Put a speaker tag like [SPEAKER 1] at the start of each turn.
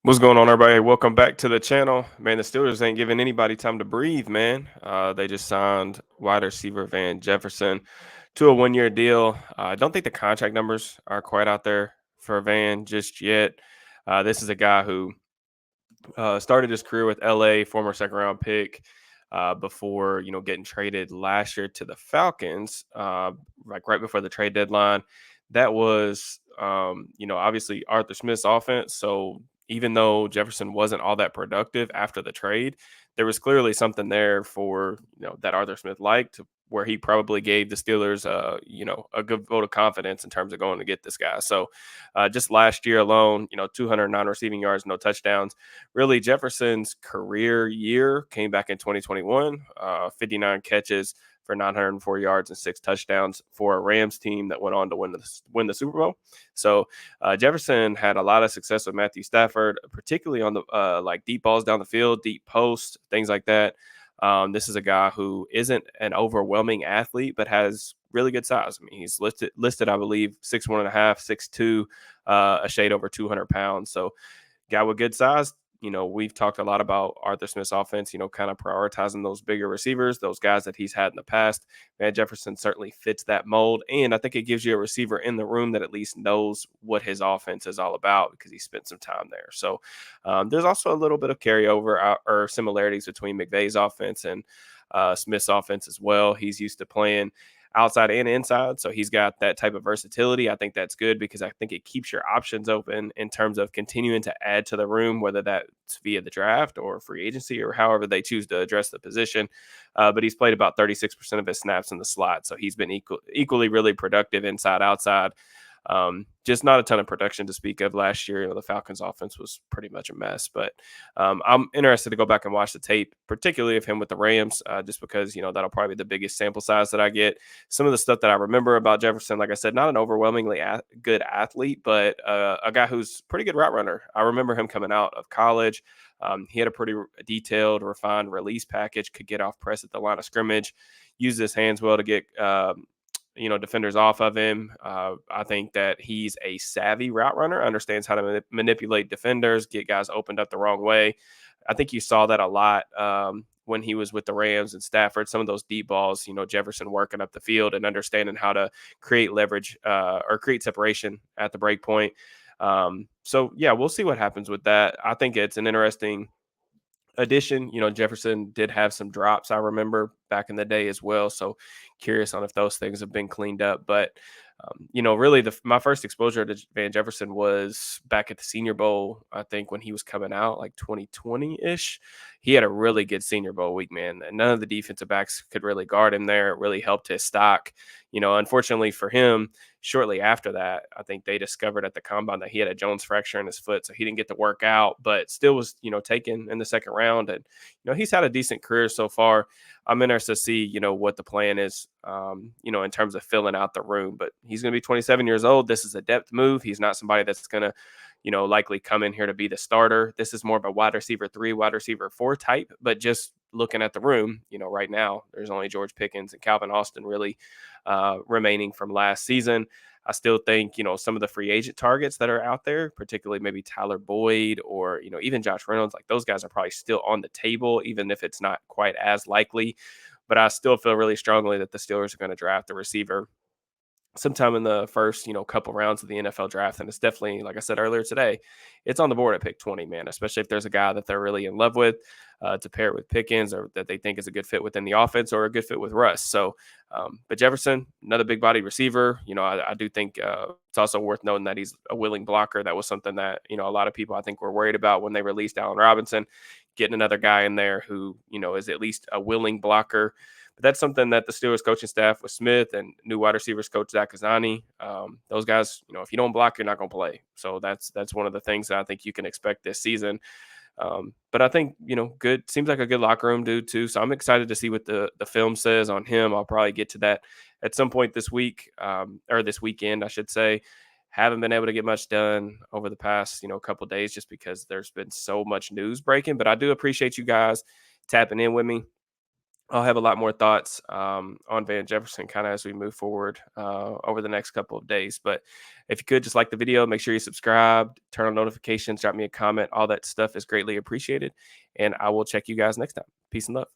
[SPEAKER 1] What's going on, everybody? Welcome back to the channel. Man, the Steelers ain't giving anybody time to breathe, man. They just signed wide receiver Van Jefferson to a 1 year deal. I don't think the contract numbers are quite out there for Van just yet. This is a guy who started his career with LA, former second round pick, before getting traded last year to the Falcons, like right before the trade deadline. That was obviously Arthur Smith's offense. So even though Jefferson wasn't all that productive after the trade, there was clearly something there for that Arthur Smith liked, where he probably gave the Steelers a good vote of confidence in terms of going to get this guy. So just last year alone, 209 receiving yards, no touchdowns. Really, Jefferson's career year came back in 2021, 59 catches for 904 yards and 6 touchdowns for a Rams team that went on to win the Super Bowl. So Jefferson had a lot of success with Matthew Stafford, particularly on the like deep balls down the field, deep posts, things like that. This is a guy who isn't an overwhelming athlete, but has really good size. I mean, he's listed, I believe, 6'1" and a half, 6'2", a shade over 200 pounds. So guy with good size. We've talked a lot about Arthur Smith's offense, kind of prioritizing those bigger receivers, those guys that he's had in the past. Van Jefferson certainly fits that mold. And I think it gives you a receiver in the room that at least knows what his offense is all about because he spent some time there. So there's also a little bit of carryover or similarities between McVay's offense and Smith's offense as well. He's used to playing outside and inside. So he's got that type of versatility. I think that's good because I think it keeps your options open in terms of continuing to add to the room, whether that's via the draft or free agency or however they choose to address the position. But he's played about 36% of his snaps in the slot. So he's been equally really productive inside, outside. Just not a ton of production to speak of last year. The Falcons offense was pretty much a mess, but I'm interested to go back and watch the tape, particularly of him with the Rams, just because, that'll probably be the biggest sample size that I get. Some of the stuff that I remember about Jefferson, like I said, not an overwhelmingly good athlete, but a guy who's pretty good route runner. I remember him coming out of college. He had a pretty detailed, refined release package, could get off press at the line of scrimmage, use his hands well to get defenders off of him. I think that he's a savvy route runner, understands how to manipulate defenders, get guys opened up the wrong way. I think you saw that a lot when he was with the Rams and Stafford. Some of those deep balls, Jefferson working up the field and understanding how to create leverage or create separation at the break point. So yeah, we'll see what happens with that. I think it's an interesting addition. Jefferson did have some drops, I remember back in the day as well. So curious on if those things have been cleaned up. But really my first exposure to Van Jefferson was back at the Senior Bowl. I think when he was coming out, like 2020 ish, he had a really good Senior Bowl week, man. And none of the defensive backs could really guard him there. It really helped his stock. Unfortunately for him, shortly after that, I think they discovered at the combine that he had a Jones fracture in his foot, so he didn't get to work out, but still was, taken in the second round. And he's had a decent career so far. I'm interested to see, what the plan is, in terms of filling out the room. But he's going to be 27 years old. This is a depth move. He's not somebody that's going to, likely come in here to be the starter. This is more of a wide receiver 3, wide receiver 4 type. But just looking at the room, right now, there's only George Pickens and Calvin Austin really remaining from last season. I still think, some of the free agent targets that are out there, particularly maybe Tyler Boyd or, even Josh Reynolds, like those guys are probably still on the table, even if it's not quite as likely. But I still feel really strongly that the Steelers are going to draft a receiver sometime in the first, couple rounds of the NFL draft. And it's definitely, like I said earlier today, it's on the board at pick 20, man, especially if there's a guy that they're really in love with to pair it with Pickens or that they think is a good fit within the offense or a good fit with Russ. So, but Jefferson, another big body receiver, I do think it's also worth noting that he's a willing blocker. That was something that, a lot of people I think were worried about when they released Allen Robinson, getting another guy in there who, is at least a willing blocker. But that's something that the Steelers coaching staff with Smith and new wide receivers coach Zach Kazani, those guys, if you don't block, you're not going to play. So that's one of the things that I think you can expect this season. But I think, good seems like a good locker room dude too. So I'm excited to see what the film says on him. I'll probably get to that at some point this week or this weekend, I should say. Haven't been able to get much done over the past, couple of days just because there's been so much news breaking. But I do appreciate you guys tapping in with me. I'll have a lot more thoughts on Van Jefferson kind of as we move forward over the next couple of days. But if you could just like the video, make sure you subscribe, turn on notifications, drop me a comment. All that stuff is greatly appreciated. And I will check you guys next time. Peace and love.